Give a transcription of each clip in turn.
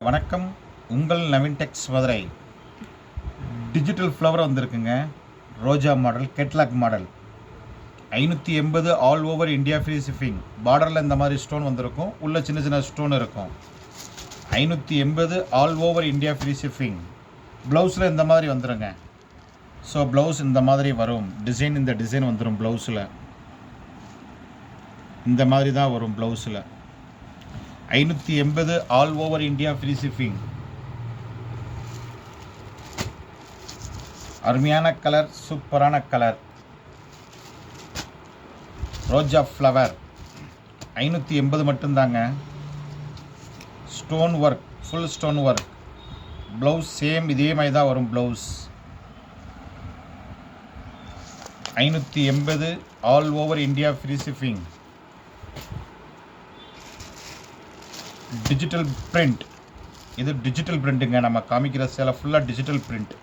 வணக்கம். உங்கள் Naveen Techs Madurai. Digital flower வந்திருக்குங்க. ரோஜா model, catalog model. 580 all over India free shipping. பார்டரில் இந்த மாதிரி ஸ்டோன் வந்திருக்கும், உள்ள சின்ன சின்ன ஸ்டோன் இருக்கும். 580 all over India free shipping. ப்ளவுஸில் இந்த மாதிரி வந்துடுங்க. ஸோ ப்ளவுஸ் இந்த மாதிரி வரும். டிசைன் இந்த டிசைன் வந்துடும். ப்ளவுஸில் இந்த மாதிரி தான் வரும். ப்ளவுஸில் 580 all over India free shipping. அருமையான கலர், சூப்பரான கலர். ரோஜா ஃப்ளவர் 580 மட்டும்தாங்க. Stone work, full stone work. Blouse same இதே மாதிரி தான் வரும். Blouse 580 all over India free shipping. Digital print. இது டிஜிட்டல் பிரிண்ட்டுங்க. நம்ம காமிக்கிற சேலை ஃபுல்லாக டிஜிட்டல் பிரிண்ட்.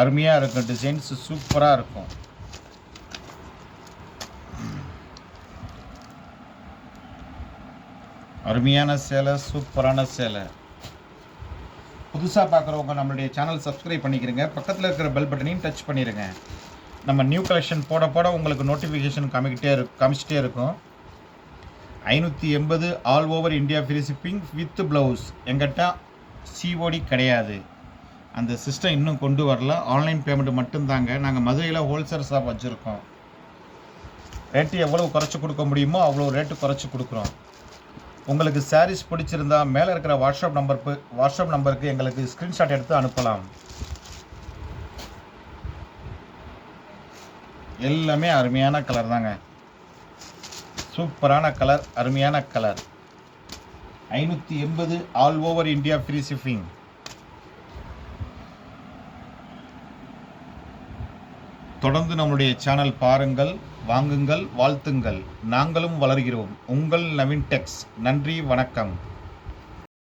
அருமையாக இருக்கும். டிசைன்ஸ் சூப்பராக இருக்கும். அருமையான சேலை, சூப்பரான சேலை. புதுசாக பார்க்குறவங்க நம்மளுடைய சேனல் சப்ஸ்கிரைப் பண்ணிக்கிறங்க. பக்கத்தில் இருக்கிற பெல் பட்டனையும் டச் பண்ணிடுங்க. நம்ம நியூ கலெக்ஷன் போட போட உங்களுக்கு நோட்டிஃபிகேஷன் காமிச்சிட்டே இருக்கும். 580 all over India free shipping with blouse. எங்கிட்ட சிஓடி கிடையாது. அந்த சிஸ்டம் இன்னும் கொண்டு வரல. ஆன்லைன் பேமெண்ட் மட்டும்தாங்க. நாங்கள் மதுரையில் ஹோல்சேல் ஷாப் வச்சுருக்கோம். ரேட்டு எவ்வளோ குறைச்சி கொடுக்க முடியுமோ அவ்வளோ ரேட்டு குறைச்சி கொடுக்குறோம். உங்களுக்கு சாரீஸ் பிடிச்சிருந்தா மேலே இருக்கிற வாட்ஸ்அப் நம்பருக்கு எங்களுக்கு ஸ்க்ரீன்ஷாட் எடுத்து அனுப்பலாம். எல்லாமே அருமையான கலர் தாங்க. சூப்பரான கலர், அருமையான colour. 580 all over India free shipping. தொடர்ந்து நம்முடைய சேனல் பாருங்கள், வாங்குங்கள், வாழ்த்துங்கள். நாங்களும் வளர்கிறோம். உங்கள் நவீன் டெக்ஸ். நன்றி, வணக்கம்.